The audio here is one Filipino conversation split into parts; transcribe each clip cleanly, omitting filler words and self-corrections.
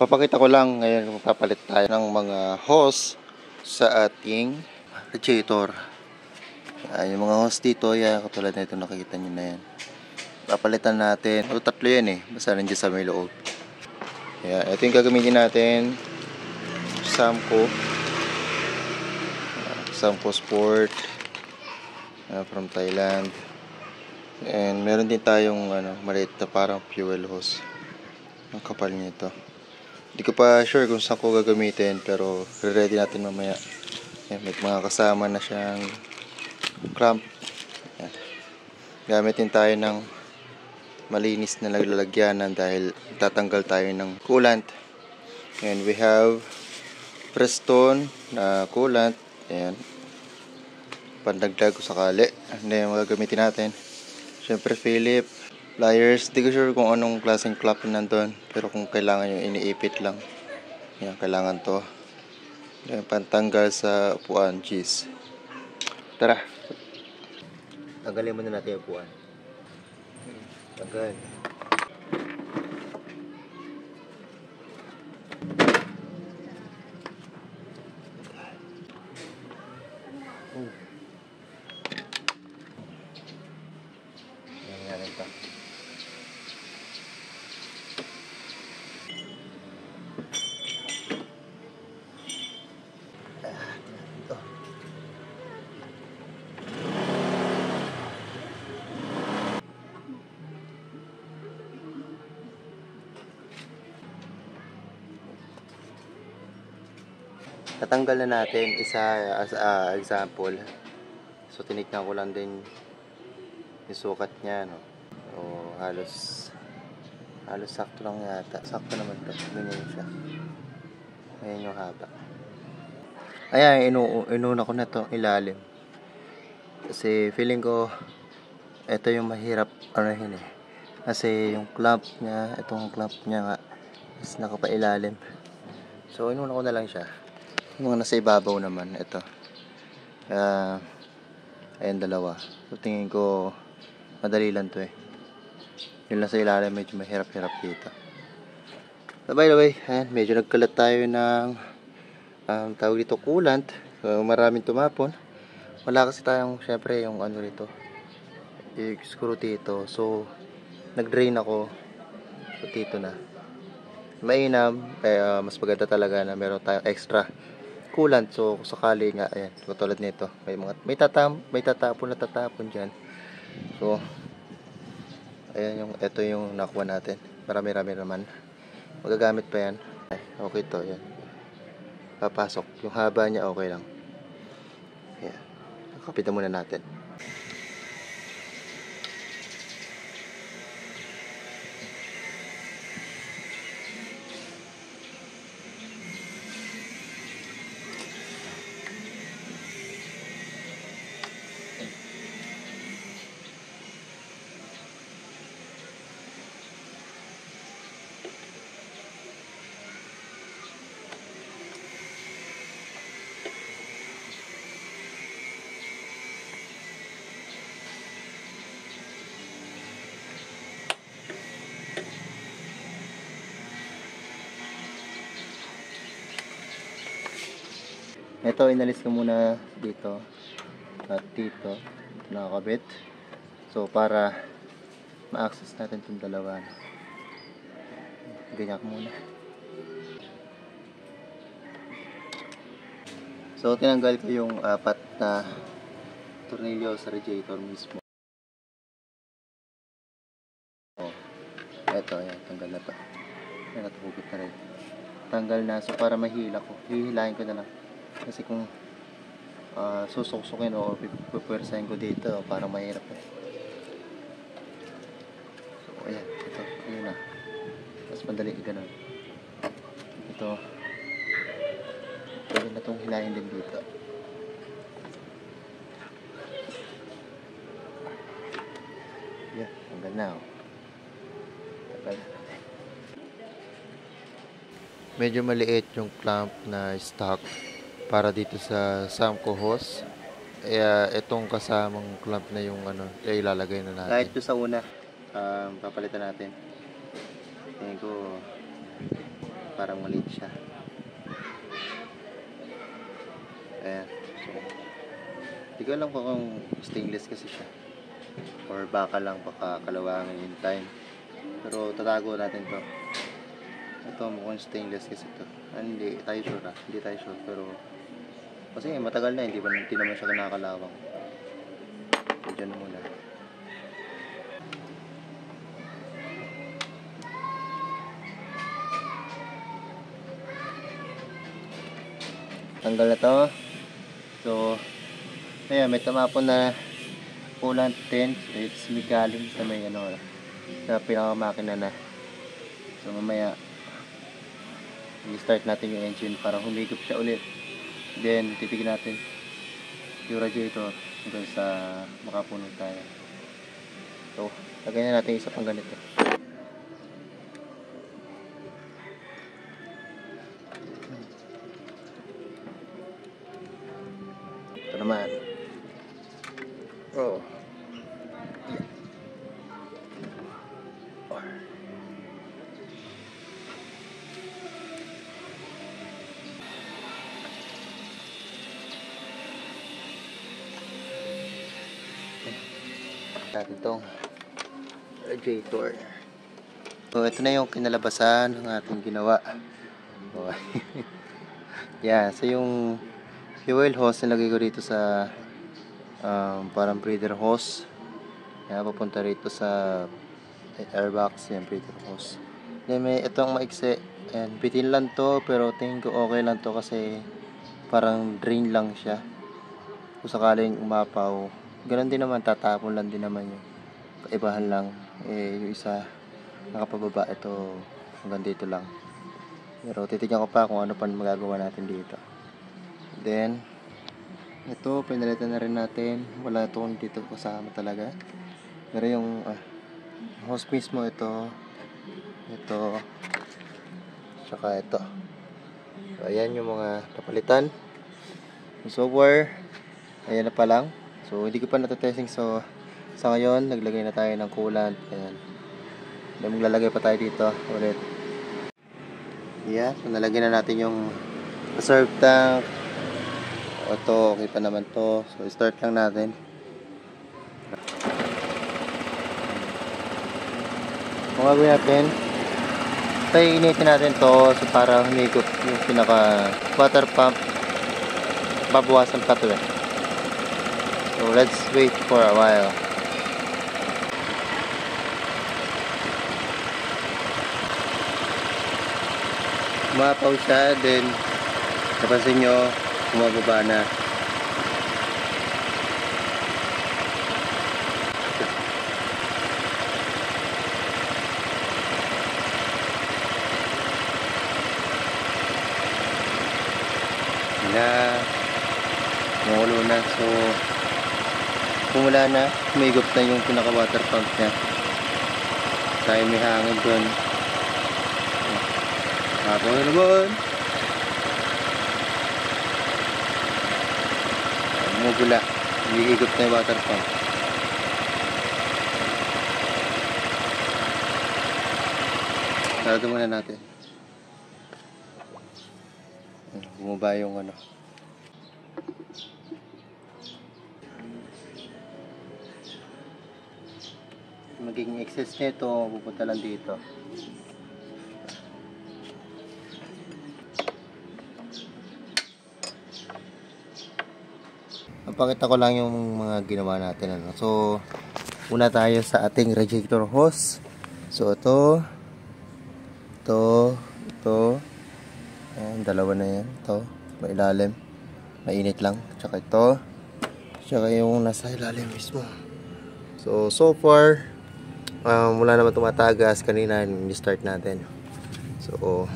Papakita ko lang ngayon, magpapalit tayo ng mga hose sa ating radiator. Yung mga hose dito, yan, katulad na ito, nakikita nyo na yan. Papalitan natin. O, tatlo yan eh. Basta nandiyan sa may loob. Yan, ito yung gagamitin natin. Samco Sport. From Thailand. And meron din tayong maliit na parang fuel hose. Ang kapal nito. Hindi ko pa sure kung saan ko gagamitin, pero ready natin mamaya. Yan, may mga kasama na siyang clamp. Yan. Gamitin tayo ng malinis na lalagyanan dahil tatanggal tayo ng coolant. And we have Preston na coolant. Ayan. Pandagdag ko sakali. Ano yung gagamitin natin? Siyempre Philip. Pliers, di ko sure kung anong klaseng clamp nandun, pero kung kailangan yung iniipit lang, yan, kailangan to. Yan, pantanggal sa upuan, cheese. Tara, tanggalin muna natin yung upuan. Tanggal. Yan ito. Tatanggal na natin isa as example. So tinignan ko lang din yung sukat niya, no. O halos sakto lang yata. Sakto naman to. Ganyan siya. Ayan yung haba. Ayan, inuna ko na to ilalim. Kasi feeling ko ito yung mahirap arahin eh. Kasi yung clamp niya, itong clamp niya nga is nakapailalim. So inuna ko na lang siya. Yung mga nasa ibabaw naman, ito. Ayan, dalawa. So tingin ko madali lang to eh. Yung nasa ilalim medyo mahirap-hirap dito. So by the way, ayan, medyo nagkalat tayo ng tawag dito coolant. So maraming tumapon. Wala kasi tayong syempre yung rito, yung screw dito. So nag-drain ako. So dito na. Mainam, mas maganda talaga na meron tayong extra coolant. So kung sakali nga, ayan, tulad nito, may tatapon diyan. So ayan, ito yung nakuha natin. Marami-rami naman. Magagamit pa yan. Okay to, yan. Papasok. Yung haba niya okay lang. Ayan. Kapitan muna natin. Ito, inalis ko muna dito at dito nakakabit. So para ma-access natin itong dalawa, ganyan ko muna. So tinanggal ko yung 4 na tornilyo sa radiator mismo. Ito, ayan, tanggal na to. Ayan, natuhugot na rin. Tanggal na. So para mahila ko, hihilahin ko na lang. Kasi kung susuksukin o pupwersahin ko dito, parang mahirap eh. So ayan, ito, ayun na. Mas madali ganun. Ito, pwede na itong hilahin din dito. Yan, hanggang na oh. Medyo maliit yung clamp na stock para dito sa Samco hose. Kaya itong kasamang clamp na yung ilalagay na natin. Kahit doon sa una, papalitan natin. Tingin ko parang maliit siya. Ayan. So, hindi ko alam kung stainless kasi siya or baka lang, baka kalawangin in time. Pero tatago natin to. Ito mukhang stainless kasi ito. Hindi tayo sure Hindi tayo sure. Pero kasi matagal na, hindi naman siya kinakalawang. So, dyan muna. Tanggal na to. So, ayan, may tamapon na coolant tint. It's may galing sa may ano, sa pinakamakina na. So, mamaya i-start natin yung engine para humigop siya ulit. Then, titignan natin yung radiator hanggang sa makapuno tayo. So, lagay na natin isa pang ganito. Ito naman. Oh. Yeah. Natin itong radiator. So, ito na yung kinalabasan ng ating ginawa. Oh. Yeah, so yung fuel hose nilagay ko dito sa parang breather hose. Kaya papunta rito sa airbox, yung breather hose. Then may itong maiksi. And bitin lang to, pero tingin ko okay lang to kasi parang drain lang siya. Kung sakaling umapaw, ganun din naman, tatapon lang din naman yung kaibahan lang. Yung isa nakapababa, ito hanggang dito lang. Pero titignan ko pa kung ano pa magagawa natin dito. Then ito, pinalitan na rin natin. Wala itong dito kasama talaga. Pero yung hose mismo, ito, tsaka ito. So, ayan yung mga napalitan. So far, ayan na pa lang. So, hindi ko pa natatesting. So, sa ngayon, naglagay na tayo ng coolant. Ayan. Then, maglalagay pa tayo dito ulit. Yeah, so nalagyan na natin yung reserve tank. Ito, okay pa naman to. So, start lang natin. Kung gagawin natin, tayo initin natin to so para humigop yung pinaka water pump. Babawasan pa to eh. So, let's wait for a while. Umapaw siya, then napansin nyo, bumababa na. Magulo na. So, pumula na, humigop na yung pinaka water pump niya. Tayo may hangin doon. Ako na naman. Mugula. Humigop na yung water pump. Sarado muna natin. Bumaba yung ano. Magiging excess nito, pupunta lang dito. Napakita ko lang yung mga ginawa natin. Ano. So, una tayo sa ating radiator hose. So, ito. Ayan, dalawa na yan. Ito, may ilalim. Mainit lang. Tsaka ito. Tsaka yung nasa ilalim mismo. So far, wala naman tumatagas kanina ni-start natin. So,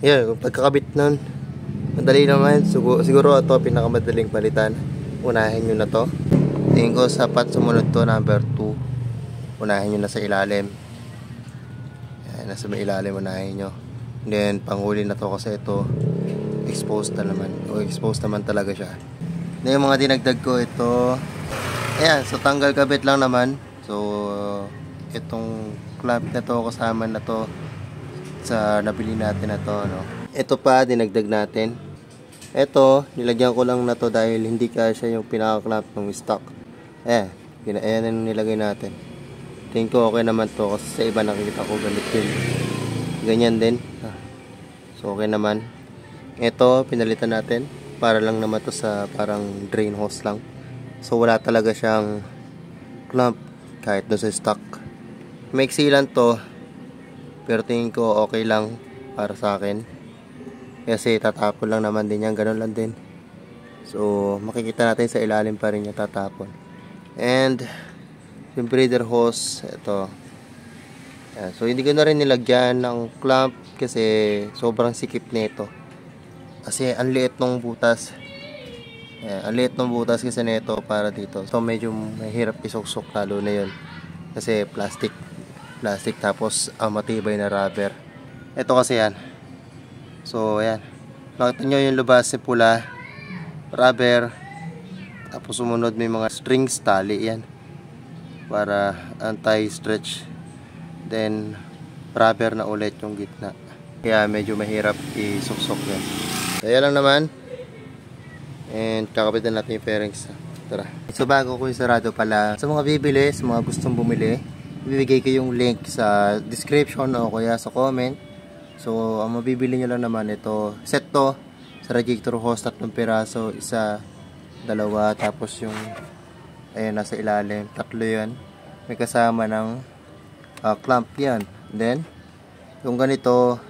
yeah, pagkakabit nun, madali naman. Siguro ito pinakamadaling palitan. Unahin nyo na to. Tingin ko sapat sumunod to, number 2. Unahin nyo na sa ilalim. Yan, nasa may ilalim unahin nyo. And then, panghuli na to kasi ito exposed na naman. O exposed naman talaga siya. Then, yung mga dinagdag ko ito. Ayan, so tanggal kabit lang naman. So, itong clamp na to, kasama na to sa nabili natin na to, no? Ito pa, dinagdag natin. Ito, nilagyan ko lang na to dahil hindi kasya yung pinaka-clamp ng stock. Ayan yung nilagay natin. Tingin ko okay naman to kasi sa iba nakikita ko ganito din. Ganyan din. So, okay naman. Ito, pinalitan natin. Para lang naman to sa parang drain hose lang. So, wala talaga siyang clamp kahit doon sa stock. Maiksi lang to. Pero tingin ko okay lang para sa akin. Kasi tatapon lang naman din yan. Ganun lang din. So, makikita natin sa ilalim pa rin yung tatapon. And, yung breather hose, ito. Yan. So, hindi ko na rin nilagyan ng clamp kasi sobrang sikip nito. Kasi, ang liit ng butas. Yan. Ang liit ng butas kasi nito para dito. So, medyo mahirap isuksok lalo na yun. Kasi, plastic tapos matibay na rubber. Ito kasi yan. So, ayan. Nakita nyo yung lubas si pula. Rubber. Tapos sumunod may mga strings, tali yan. Para anti-stretch. Then, rubber na ulit yung gitna. Kaya medyo mahirap isuksok yan. So, ayan lang naman. And kakapitan natin yung fairings. Tara. So, bago ko yung sarado pala. Sa mga bibili, sa mga gustong bumili, ibibigay ko yung link sa description o kaya sa comment. So, ang mabibili nyo lang naman ito. Set to sa radiator hose, 3 piraso, isa, 2, tapos yung ayan, nasa ilalim, 3 yan. May kasama ng clamp yan. Then, yung ganito,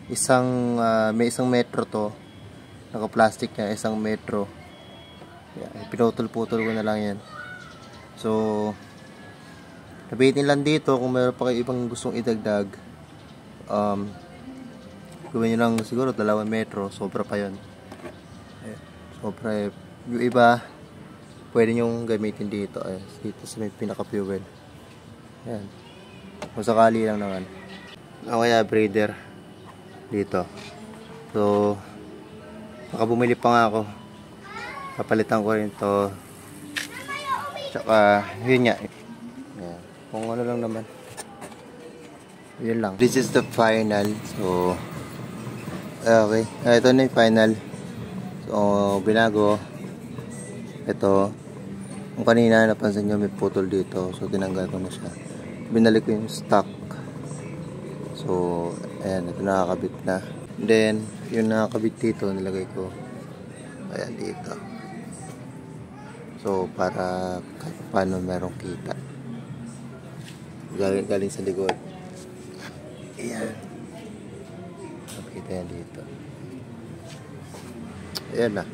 may 1 metro to. Naka-plastic niya, 1 metro. Yan, pinutol-putol ko na lang yan. So, nabitin lang dito kung mayroon pa kayo ibang gustong idagdag. Gawin nyo lang siguro 2 metro, sobra pa yun. Sobra. Yung iba, pwede nyo gamitin dito. Dito sa may pinaka-fuel. Yan. Kung sakali lang naman. O kaya breather dito. So, baka bumili pa nga ako. Papalitan ko rin to. Tsaka, yun nga. Yan. Kung ano lang naman. Yun lang. This is the final. So, okay. Ito na yung final. So, binago. Ito. Kung kanina, napansin nyo may putol dito. So, tinanggal ko na siya. Binalik ko yung stock. So, ayan. Ito nakakabit na. Then, yung nakakabit dito, nilagay ko. Ayan, dito. So, para kahit paano merong kita. Galing sa likod. Ayan. Nakita yan dito. Ayan na.